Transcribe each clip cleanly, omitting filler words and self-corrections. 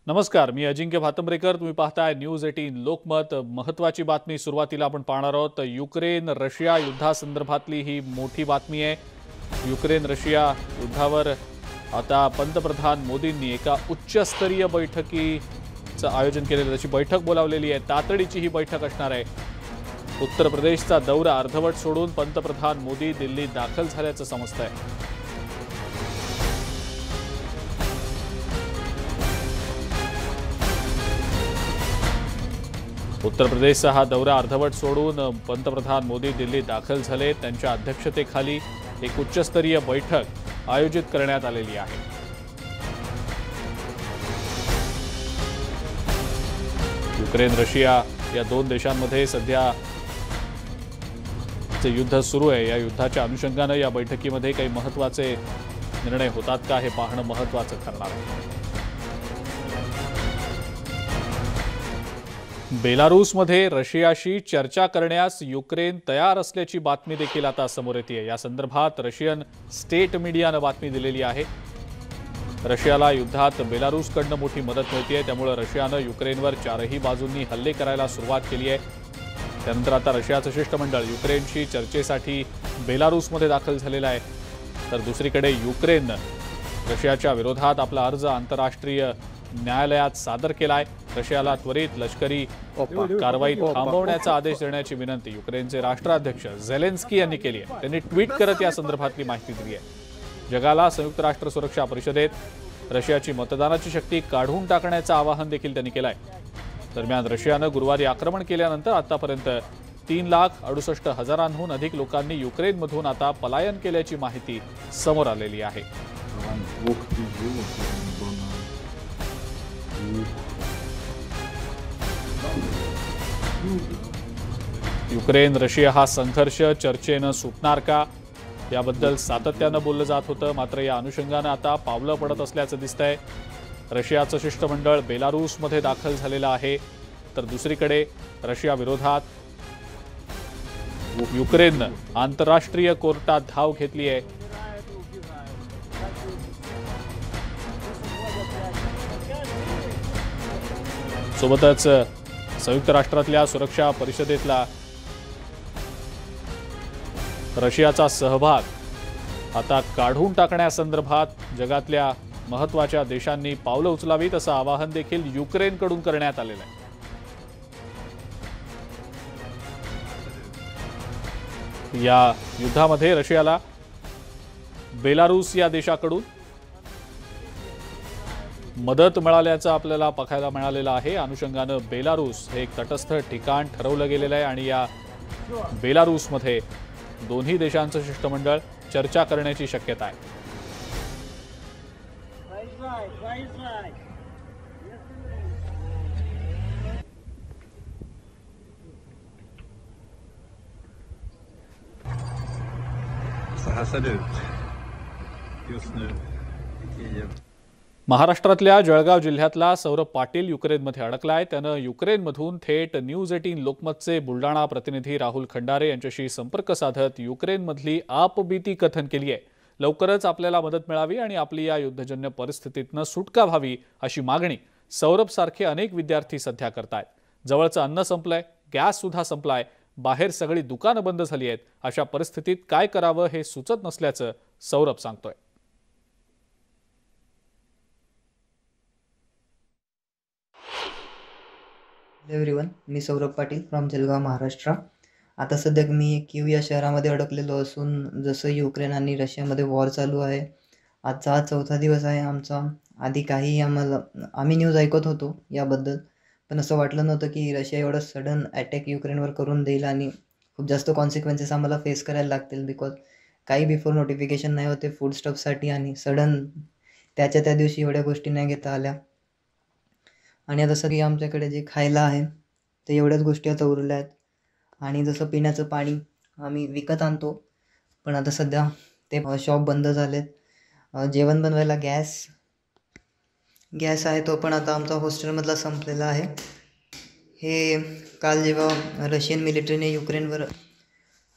नमस्कार, मी अजिंक्य भातंब्रेकर. तुम्ही पाहताय न्यूज 18 लोकमत. महत्त्वाची बातमी सुरुवातीला आपण पाहणार आहोत. युक्रेन रशिया युद्धासंदर्भातली ही मोठी बातमी आहे. युक्रेन रशिया युद्धावर आता पंतप्रधान मोदींनी एका उच्चस्तरीय बैठकीचं आयोजन केलेलं, त्याची बैठक बोलावलेली आहे. तातडीची ही बैठक असणार आहे. उत्तर प्रदेशचा दौरा अर्धवट सोडून पंतप्रधान मोदी दिल्लीत दाखल झाल्याचं समजतंय. उत्तर प्रदेशचा हा दौरा अर्धवट सोडून पंतप्रधान मोदी दिल्लीत दाखल झाले. त्यांच्या अध्यक्षतेखाली एक उच्चस्तरीय बैठक आयोजित करण्यात आलेली आहे. युक्रेन रशिया या दोन देशांमध्ये सध्या जे युद्ध सुरू आहे, या युद्धाच्या अनुषंगाने या बैठकीमध्ये काही महत्त्वाचे निर्णय होतात का हे पाहणं महत्त्वाचं ठरणार आहे. बेलारूसमध्ये रशियाशी चर्चा करण्यास युक्रेन तयार असल्याची बातमी देखील आता समोर येते. या संदर्भात रशियन स्टेट मीडियानं बातमी दिलेली आहे. रशियाला युद्धात बेलारूसकडनं मोठी मदत मिळते, त्यामुळे रशियानं युक्रेनवर चारही बाजूंनी हल्ले करायला सुरुवात केली आहे. त्यानंतर आता रशियाचं शिष्टमंडळ युक्रेनशी चर्चेसाठी बेलारूसमध्ये दाखल झालेलं आहे. तर दुसरीकडे युक्रेननं रशियाच्या विरोधात आपला अर्ज आंतरराष्ट्रीय न्यायालयात सादर केलाय. रशियाला त्वरित लष्करी कारवाई थांबवण्याचा आदेश देण्याची विनंती युक्रेनचे राष्ट्राध्यक्ष झेलेन्स्की यांनी केली आहे. त्यांनी ट्विट करत या संदर्भातली माहिती दिली आहे. जगाला संयुक्त राष्ट्र सुरक्षा परिषदेत रशियाची मतदानाची शक्ती काढून टाकण्याचं आवाहन देखील त्यांनी केलंय. दरम्यान रशियानं गुरुवारी आक्रमण केल्यानंतर आतापर्यंत 3,68,000हून अधिक लोकांनी युक्रेनमधून आता पलायन केल्याची माहिती समोर आलेली आहे. युक्रेन रशिया हा संघर्ष चर्चेनं सुटणार का, याबद्दल सातत्यानं बोललं जात होतं. मात्र या अनुषंगानं आता पावलं पडत असल्याचं दिसतंय. रशियाचं शिष्टमंडळ बेलारूसमध्ये दाखल झालेलं आहे. तर दुसरीकडे रशिया विरोधात युक्रेननं आंतरराष्ट्रीय कोर्टात धाव घेतली आहे. सोबतच संयुक्त राष्ट्रातल्या सुरक्षा परिषदेतला रशियाचा सहभाग आता काढून टाकण्यासंदर्भात जगातल्या महत्त्वाच्या देशांनी पावलं उचलावीत असं आवाहन देखील युक्रेनकडून करण्यात आलेलं आहे. या युद्धामध्ये रशियाला बेलारूस या देशाकडून मदत मिळाल्याचं आपल्याला पाहायला मिळालेलं आहे. अनुषंगानं बेलारूस हे एक तटस्थ ठिकाण ठरवलं गेलेलं आहे आणि या बेलारूसमध्ये दोन्ही देशांचं शिष्टमंडळ चर्चा करण्याची शक्यता आहे. महाराष्ट्रातल्या जळगाव जिल्ह्यातला सौरभ पाटील युक्रेनमध्ये अडकलाय. त्यानं युक्रेनमधून थेट न्यूज 18 लोकमतचे बुलडाणा प्रतिनिधी राहुल खंडारे यांच्याशी संपर्क साधत युक्रेनमधली आपबीती कथन केली आहे. लवकरच आपल्याला मदत मिळावी आणि आपली या युद्धजन्य परिस्थितीतनं सुटका व्हावी अशी मागणी सौरभ सारखे अनेक विद्यार्थी सध्या करतायत. जवळचं अन्न संपलंय, गॅस सुद्धा संपलाय, बाहेर सगळी दुकानं बंद झाली आहेत. अशा परिस्थितीत काय करावं हे सुचत नसल्याचं सौरभ सांगतोय. Everyone, me Saurabh Patil from Jalgaon, Maharashtra. आता सध्या मी कीव या शहरामध्ये अडकलेलो असून जसं युक्रेन आणि रशियामध्ये वॉर चालू आहे, आजचा हा 4था दिवस आहे आमचा. आधी काही आम्ही न्यूज ऐकत होतो याबद्दल, पण असं वाटलं नव्हतं की रशिया एवढं सडन अटॅक युक्रेनवर करून देईल आणि खूप जास्त कॉन्सिक्वेन्सेस आम्हाला फेस करायला लागतील. बिकॉज काही बिफोर नोटिफिकेशन नाही होते फूड स्टफसाठी आणि सडन त्या दिवशी एवढ्या गोष्टी नाही घेता आल्या. आणि आता सगळी आमच्याकडे जे खायला आहे ते एवढ्याच गोष्टी आता उरल्या आहेत. आणि जसं पिण्याचं पाणी आम्ही विकत आणतो, पण आता सध्या ते शॉप बंद झालेत. जेवण बनवायला गॅस आहे तो पण आता आमचा हॉस्टेलमधला संपलेला आहे. हे काल जेव्हा रशियन मिलिटरीने युक्रेनवर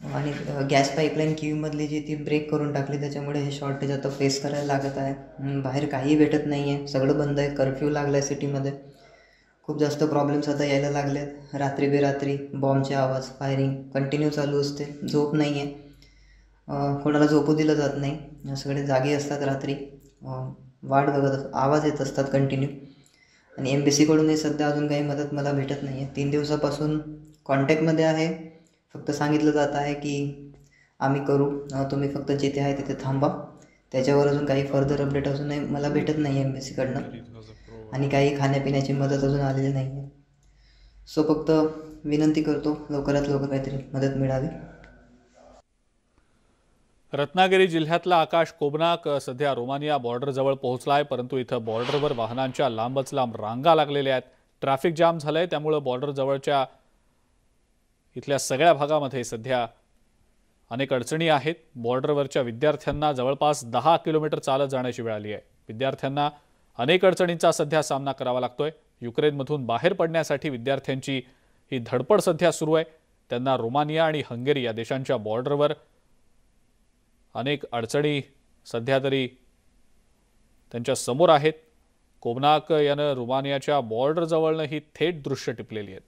आणि गॅस पाईपलाईन क्यूमधली जी ती ब्रेक करून टाकली, त्याच्यामुळे हे शॉर्टेज आता फेस करायला लागत आहे. बाहेर काही भेटत नाही आहे, सगळं बंद आहे. कर्फ्यू लागला आहे सिटीमध्ये. खूप जास्त प्रॉब्लेम्स आता यायला लागलेत. रात्री बेरात्री बॉम्बचे आवाज, फायरिंग कंटिन्यू चालू असते. झोप नाही आहे, कोणाला झोपू दिलं जात नाही. सगळे जागे असतात रात्री, वाट बघत आवाज येत असतात कंटिन्यू. आणि एम्बेसीकडूनही सध्या अजून काही मदत मला भेटत नाही आहे. 3 दिवसापासून कॉन्टॅक्टमध्ये आहे. फक्त सांगितलं जात आहे की आम्ही करू, तुम्ही फक्त जिथे आहे तिथे थांबा. त्याच्यावर अजून काही फर्दर अपडेट अजून नाही मला भेटत नाही आहे एम्बेसीकडनं. आणि काही खाण्यापिण्याची मदत अजून आलेली नाही आहे. सो फक्त विनंती करतो, लवकरात लवकर काहीतरी मदत मिळावी. रत्नागिरी जिल्ह्यातला आकाश कोबनाक सध्या रोमानिया बॉर्डरजवळ पोहोचलाय, परंतु इथं बॉर्डरवर वाहनांच्या लांबच लांब रांगा लागलेल्या आहेत. ट्रॅफिक जाम झालंय, त्यामुळे बॉर्डरजवळच्या इथल्या सगळ्या भागामध्ये सध्या अनेक अडचणी आहेत. बॉर्डरवरच्या विद्यार्थ्यांना जवळपास 10 किलोमीटर चालत जाण्याची वेळ आली आहे. विद्यार्थ्यांना अनेक अडचणींचा सध्या सामना करावा लागतोय. युक्रेनमधून बाहेर पडण्यासाठी विद्यार्थ्यांची ही धडपड सध्या सुरू आहे. त्यांना रोमानिया आणि हंगेरी या देशांच्या बॉर्डरवर अनेक अडचणी सध्या तरी त्यांच्या समोर आहेत. कोबनाक यानं रोमानियाच्या बॉर्डरजवळनं ही थेट दृश्य टिपलेली आहेत.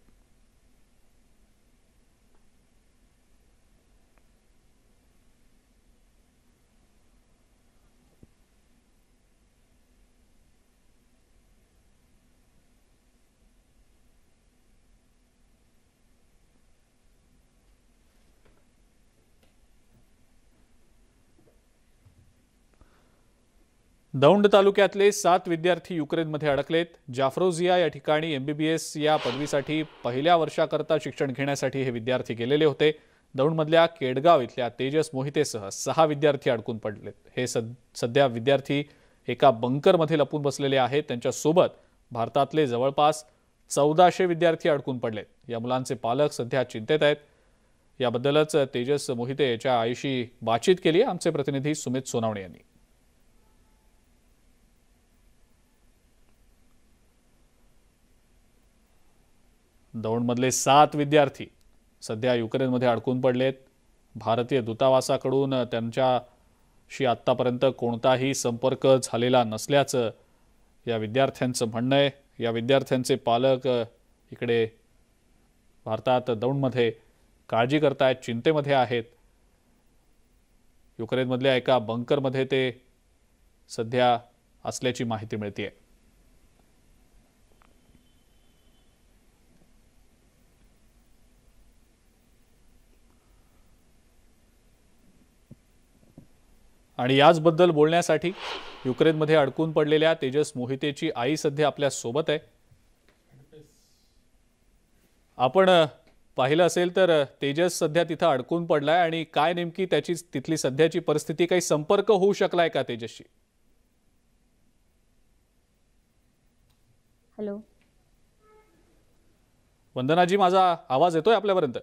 दौंड तालुक्यातले 7 विद्यार्थी युक्रेनमध्ये अडकलेत. जाफ्रोझिया या ठिकाणी MBBS या पदवीसाठी पहिल्या वर्षाकरता शिक्षण घेण्यासाठी हे विद्यार्थी गेलेले होते. दौंडमधल्या केडगाव इथल्या तेजस मोहितेसह 6 विद्यार्थी अडकून पडलेत. हे सध्या विद्यार्थी एका बंकरमध्ये लपून बसलेले आहेत. त्यांच्यासोबत भारतातले जवळपास 1400 विद्यार्थी अडकून पडलेत. या मुलांचे पालक सध्या चिंतेत आहेत. याबद्दलच तेजस मोहिते याच्या आईशी बातचीत केली आहे आमचे प्रतिनिधी सुमित सोनावणे यांनी. दौंडमधले 7 विद्यार्थी सध्या युक्रेनमध्ये अडकून पडलेत. भारतीय दूतावासाकडून त्यांच्याशी आत्तापर्यंत कोणताही संपर्क झालेला नसल्याचं या विद्यार्थ्यांचं म्हणणं आहे. या विद्यार्थ्यांचे पालक इकडे भारतात दौंडमध्ये काळजी करतायत, चिंतेमध्ये आहेत. युक्रेनमधल्या एका बंकरमध्ये ते सध्या असल्याची माहिती मिळते. आणि याचबद्दल बोलण्यासाठी युक्रेनमध्ये अडकून पडलेल्या तेजस मोहितेची आई सध्या आपल्या सोबत आहे. आपण पाहिलं असेल तर तेजस सध्या तिथं अडकून पडलाय आणि काय नेमकी त्याची तिथली सध्याची परिस्थिती, काही संपर्क होऊ शकलाय का तेजसशी? हॅलो वंदनाजी, माझा आवाज येतोय आपल्यापर्यंत?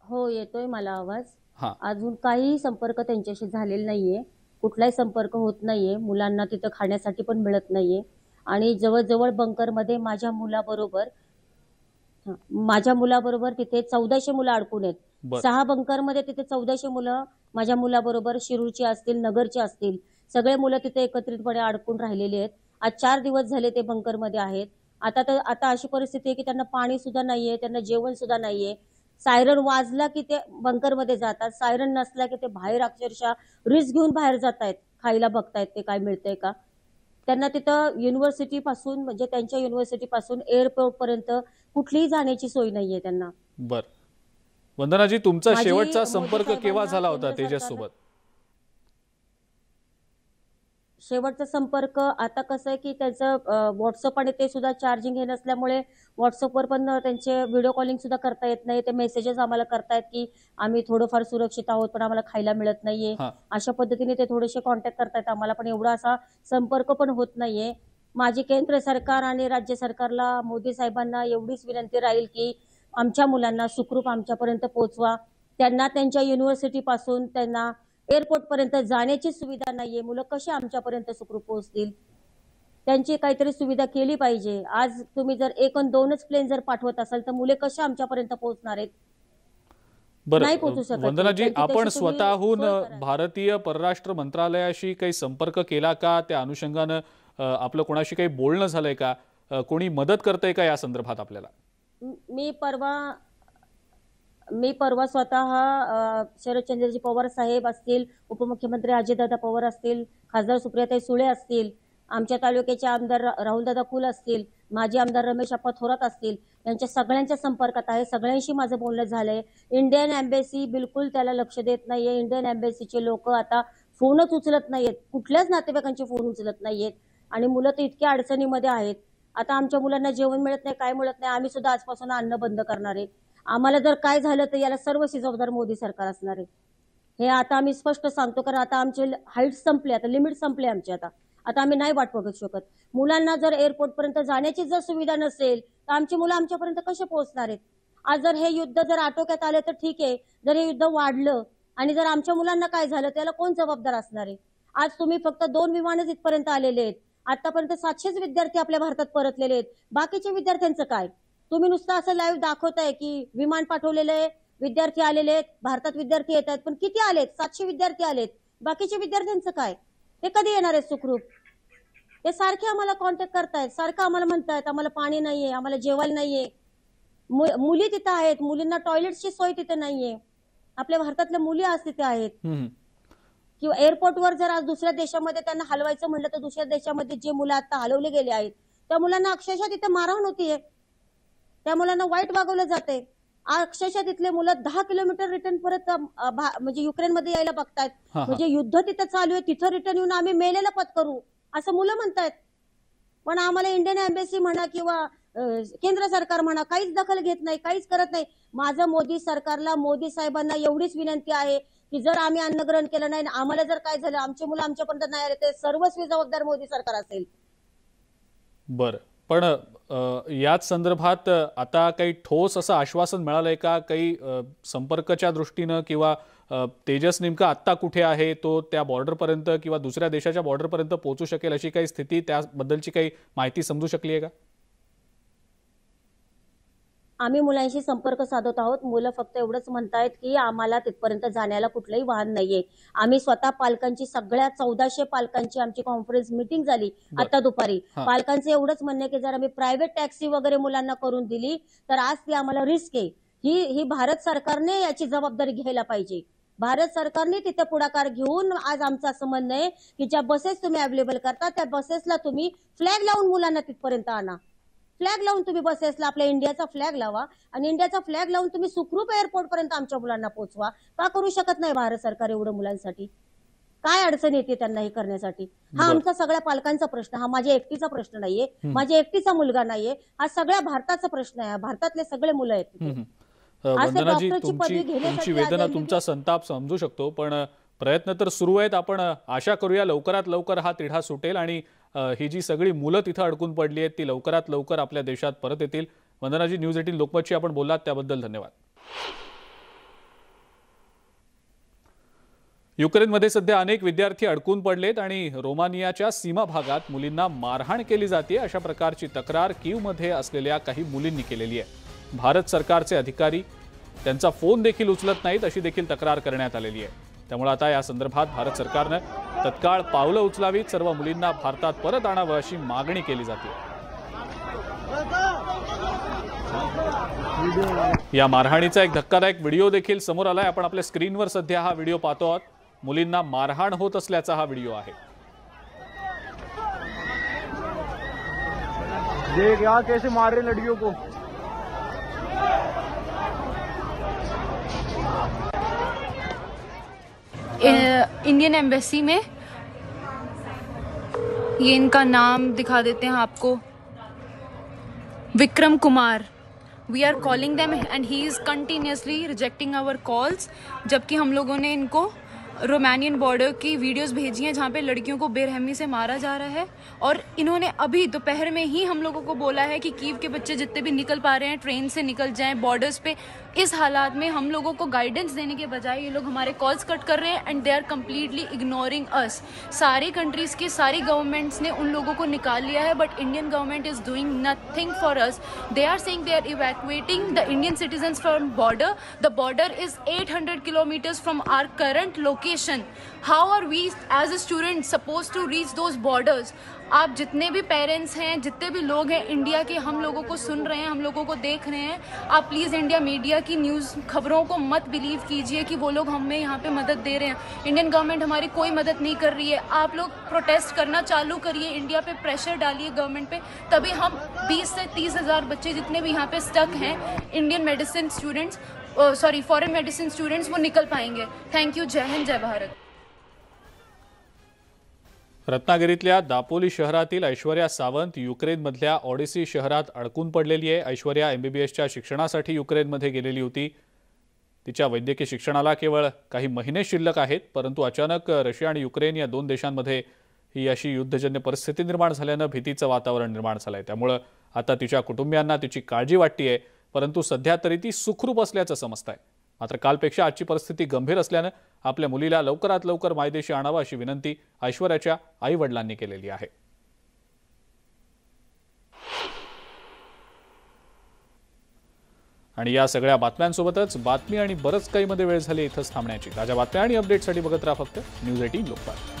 हो येतोय मला आवाज. हां, अजून काही संपर्क त्यांच्याशी झालेला नाहीये, कुठलाही संपर्क होत नाहीये. मुलांना तिथं खाण्यासाठी पण मिळत नाहीये. आणि जवळजवळ बंकरमध्ये माझ्या मुलाबरोबर तिथे 1400 मुलं अडकून आहेत. बरं. 6 बंकरमध्ये तिथे 1400 मुलं माझ्या मुलाबरोबर शिरूरची असतील, नगरची असतील, सगळे मुलं तिथे एकत्रितपणे अडकून राहिलेले आहेत. आज 4 दिवस झाले ते बंकरमध्ये आहेत. आता अशी परिस्थिती आहे की त्यांना पाणी सुद्धा नाहीये, त्यांना जेवण सुद्धा नाहीये. सायरन वाजला की ते बंकरमध्ये जातात, सायरन नसला की ते बाहेर अक्षरशः रिस्क घेऊन बाहेर जात आहेत, खायला बघतायत ते काय मिळतंय का. त्यांना तिथं युनिव्हर्सिटीपासून म्हणजे त्यांच्या युनिव्हर्सिटीपासून एअरपोर्ट पर्यंत कुठलीही जाण्याची सोय नाहीये त्यांना. बर. वंदनाजी, तुमचा माझी शेवटचा मोदी संपर्क केव्हा साहेबांना झाला होता केंद्र तेजस सरकारनं सोबत? शेवटचा संपर्क आता कसं आहे की त्याचं व्हॉट्सअप आणि ते सुद्धा चार्जिंग हे नसल्यामुळे व्हॉट्सअपवर पण त्यांचे व्हिडिओ कॉलिंग सुद्धा करता येत नाही. ते मेसेजेस आम्हाला करतायत की आम्ही थोडंफार सुरक्षित आहोत पण आम्हाला खायला मिळत नाहीये. हां, अशा पद्धतीने ते थोडेसे कॉन्टॅक्ट करतायत आम्हाला, पण एवढा असा संपर्क पण होत नाहीये. माझी केंद्र सरकार आणि राज्य सरकारला, मोदी साहेबांना एवढीच विनंती राहील की आमच्या मुलांना सुखरूप आमच्यापर्यंत पोहोचवा. त्यांना त्यांच्या युनिव्हर्सिटीपासून त्यांना एअरपोर्ट पर्यंत जाण्याची सुविधा नाहीये. मुलं कशी आमच्यापर्यंत सुखरूप पोहोचतील? त्यांची काहीतरी सुविधा केली पाहिजे. आज तुम्ही जर 1 आणि 2च प्लेन जर पाठवत असाल तर मुले कशी आमच्यापर्यंत पोहोचणार आहेत? नाही पोहोचू शकत. वंदनाजी, त्यांची आपण तशी तुम्ही स्वतःहून सोय करा. भारतीय परराष्ट्र मंत्रालयाशी काही संपर्क केला का? त्या अनुषंगानं आपलं कोणाशी काही बोलणं झालंय का? कोणी मदत करतंय का या संदर्भात आपल्याला? मी परवा स्वतः शरदचंद्रजी पवार साहेब असतील, उपमुख्यमंत्री अजितदादा पवार असतील, खासदार सुप्रियाताई सुळे असतील, आमच्या तालुक्याचे आमदार राहुलदादा कुल असतील, माजी आमदार रमेश अप्पा थोरात असतील, यांच्या सगळ्यांच्या संपर्कात आहे. सगळ्यांशी माझं बोलणं झालंय. इंडियन एम्बेसी बिलकुल त्याला लक्ष देत नाहीये. इंडियन एम्बेसीचे लोक आता फोनच उचलत नाहीयेत, कुठल्याच नातेवाईकांचे फोन उचलत नाहीयेत आणि मुलं तर इतक्या अडचणीमध्ये आहेत. आता आमच्या मुलांना जेवण मिळत नाही, काय मिळत नाही. आम्ही सुद्धा आजपासून अन्न बंद करणार आहे. आम्हाला जर काय झालं तर याला सर्वस्वी जबाबदार मोदी सरकार असणार आहे. हे आता आम्ही स्पष्ट सांगतो, कारण आता आमचे हाईट संपले, आता लिमिट संपले आमचे. आता आम्ही नाही वाट बघू शकत. मुलांना जर एअरपोर्ट पर्यंत जाण्याची जर सुविधा नसेल तर आमची मुलं आमच्यापर्यंत कसे पोहोचणार आहेत? आज जर हे युद्ध जर आटोक्यात आले तर ठीक आहे. जर हे युद्ध वाढलं आणि जर आमच्या मुलांना काय झालं त्याला कोण जबाबदार असणार आहे? आज तुम्ही फक्त 2 विमानच इथपर्यंत आलेले आहेत. आतापर्यंत 700 विद्यार्थी आपल्या भारतात परतलेले आहेत. बाकीच्या विद्यार्थ्यांचं काय? तुम्ही नुसतं असं लाईव्ह दाखवताय की विमान पाठवलेलं आहे, विद्यार्थी आलेले आहेत, भारतात विद्यार्थी येत आहेत, पण किती आलेत? 700 विद्यार्थी आलेत. बाकीच्या विद्यार्थ्यांचं काय? ते कधी येणार आहेत सुखरूप? ते सारखे आम्हाला कॉन्टॅक्ट करतायत, सारखं आम्हाला म्हणतायत आम्हाला पाणी नाहीये, आम्हाला जेवायला नाहीये. मुली तिथं आहेत, मुलींना टॉयलेटची सोय तिथे नाहीये. आपल्या भारतातल्या मुली आज तिथे आहेत. किंवा एअरपोर्टवर जर आज दुसऱ्या देशामध्ये त्यांना हलवायचं म्हणलं तर दुसऱ्या देशामध्ये जे मुलं आता हलवले गेले आहेत त्या मुलांना अक्षरशः तिथे मारहाण होतीये. त्या मुलांना वाईट वागवलं जाते. अक्षरशः तिथले मुलं 10 किलोमीटर रिटर्न परत म्हणजे युक्रेनमध्ये यायला बघतायत. म्हणजे युद्ध तिथं चालू आहे, तिथं रिटर्न येऊन आम्ही मेलेलं पत्करू असं मुलं म्हणतायत. पण आम्हाला इंडियन एम्बेसी म्हणा किंवा केंद्र सरकार म्हणा काहीच दखल घेत नाही, काहीच करत नाही. माझं मोदी सरकारला, मोदी साहेबांना एवढीच विनंती आहे की जर आम्ही अन्नग्रहण केलं नाही, आम्हाला जर काय झालं, आमची मुलं आमच्यापर्यंत नाही आले, ते सर्वस्वी जबाबदार मोदी सरकार असेल. बरं, पण याच संदर्भात आता काही ठोस असं आश्वासन मिळालंय का? काही संपर्काच्या दृष्टीनं किंवा तेजस नेमका आत्ता कुठे आहे, तो त्या बॉर्डरपर्यंत किंवा दुसऱ्या देशाच्या बॉर्डरपर्यंत पोहोचू शकेल अशी काही स्थिती, त्याबद्दलची काही माहिती समजू शकली आहे का? आम्ही मुलांशी संपर्क साधत आहोत. मुलं फक्त एवढंच म्हणतायत की आम्हाला तिथपर्यंत जाण्याला कुठलंही वाहन नाहीये. आम्ही स्वतः पालकांची, सगळ्या 1400 पालकांची आमची कॉन्फरन्स मीटिंग झाली आता दुपारी. पालकांचं एवढंच म्हणणं आहे की जर आम्ही प्रायव्हेट टॅक्सी वगैरे मुलांना करून दिली तर आज ती आम्हाला रिस्क आहे. ही भारत सरकारने याची जबाबदारी घ्यायला पाहिजे. भारत सरकारने तिथे पुढाकार घेऊन आज आमचं असं म्हणणं आहे की ज्या बसेस तुम्ही अवेलेबल करता त्या बसेसला तुम्ही फ्लॅग लावून मुलांना तिथपर्यंत आणा. फ्लॅग लावून तुम्ही बसेसला आपल्या इंडियाचा फ्लॅग लावा आणि इंडियाचा फ्लॅग लावून तुम्ही सुखरूप एअरपोर्ट पर्यंत आमच्या मुलांना पोहोचवा. का करू शकत नाही भारत सरकार एवढं मुलांसाठी? काय अडचण येते त्यांना हे करण्यासाठी? हा आमचा सगळ्या पालकांचा प्रश्न, हा माझ्या एकटीचा प्रश्न नाहीये, माझ्या एकटीचा मुलगा नाहीये, हा सगळ्या भारताचा प्रश्न आहे. भारतातले सगळे मुलं आहेत. वंदनाजी, तुमची वेदना, तुमचा संताप समजू शकतो, पण प्रयत्न तर सुरू आहेत. आपण आशा करूया लवकरात लवकर हा तिढा सुटेल आणि ही जी सगळी मुलं तिथं अडकून पडली आहेत ती लवकरात लवकर आपल्या देशात परत येतील. वंदनाजी, न्यूज 18 लोकमतशी आपण बोललात त्याबद्दल धन्यवाद. युक्रेनमध्ये सध्या अनेक विद्यार्थी अडकून पडलेत आणि रोमानियाच्या सीमा भागात मुलींना मारहाण केली जाते अशा प्रकारची तक्रार कीवमध्ये असलेल्या काही मुलींनी केलेली आहे. भारत सरकारचे अधिकारी त्यांचा फोन देखील उचलत नाहीत अशी देखील तक्रार करण्यात आलेली आहे. त्यामुळे आता या संदर्भात भारत सरकारनं तत्काळ पावलं उचलावीत, सर्व मुलींना भारतात परत आणावं अशी मागणी केली जाते. या मारहाणीचा एक धक्कादायक व्हिडिओ देखील समोर आलाय. आपण आपल्या स्क्रीनवर सध्या हा व्हिडिओ पाहतो आहोत. मुलींना मारहाण होत असल्याचा हा व्हिडिओ आहे. देख यार कैसे मार रहे लड़कियों को. इंडियन एम्बेसी में, ये इनका नाम दिखा देते हैं आपको, Vikram Kumar. We are calling them and he is continuously rejecting our calls, जबकि हम लोगों ने इनको रोमानियन बॉर्डर की वीडियोस भेजी हैं जहाँ पे लड़कियों को बेरहमी से मारा जा रहा है. और इन्होंने अभी दोपहर में ही हम लोगों को बोला है कि कीव के बच्चे जितने भी निकल पा रहे हैं ट्रेन से निकल जाएं, बॉर्डर्स पे इस हालात में हम लोगों को गाइडेंस देने के बजाय ये लोग हमारे कॉल्स कट कर रहे हैं and they are completely ignoring us. सारी कंट्रीज़ की सारी गवर्नमेंट्स ने उन लोगों को निकाल लिया है, but Indian government is doing nothing for us. They are saying they are evacuating the Indian citizens from border. The border is 800 kilometres from our current location. How are we as a student suppose to reach those borders? आप जितने भी parents हैं, जितने भी लोग हैं India के, हम लोगों को सुन रहे हैं, हम लोगों को देख रहे हैं, आप प्लीज़ इंडिया मीडिया की न्यूज़ खबरों को मत बिलीव कीजिए कि वो लोग हमें यहाँ पे मदद दे रहे हैं। इंडियन गवर्नमेंट हमारी कोई मदद नहीं कर रही है। आप लोग प्रोटेस्ट करना चालू करिए, इंडिया पे प्रेशर डालिए गवर्नमेंट पे, तभी हम 20 से 30 हज़ार बच्चे जितने भी यहाँ पे स्टक हैं Indian medicine students, foreign medicine students, वो निकल पाएंगे। Thank you. जय हिंद, जय भारत। रत्नागिरीतल्या दापोली शहरातील ऐश्वर्या सावंत युक्रेनमधल्या ऑडेसी शहरात अडकून पडलेली आहे। ऐश्वर्या MBBSच्या शिक्षणासाठी युक्रेनमध्ये गेलेली होती। तिच्या वैद्यकीय शिक्षणाला केवळ काही महिने शिल्लक आहेत, परंतु अचानक रशिया आणि युक्रेन या दोन देशांमध्ये ही अशी युद्धजन्य परिस्थिती निर्माण झाल्याने भीतीचं वातावरण निर्माण झालंय। त्यामुळे आता तिच्या कुटुंबियांना तिची काळजी वाटतेय, परंतु सध्या तरी ती सुखरूप असल्याचं समजतंय। मात्र कालपेक्षा आजची परिस्थिती गंभीर असल्याने आपल्या मुलीला लवकरात लवकर मायदेशी आणावं अशी विनंती ऐश्वर्याच्या आई-वडिलांनी केलेली आहे। आणि या सगळ्या बातम्यांसोबतच बातमी आणि बरंच काही मध्ये वेळ झाली इथंच थांबण्याची। ताज्या बातम्या आणि अपडेटसाठी बघत राहा फक्त न्यूज 18 लोकपाल।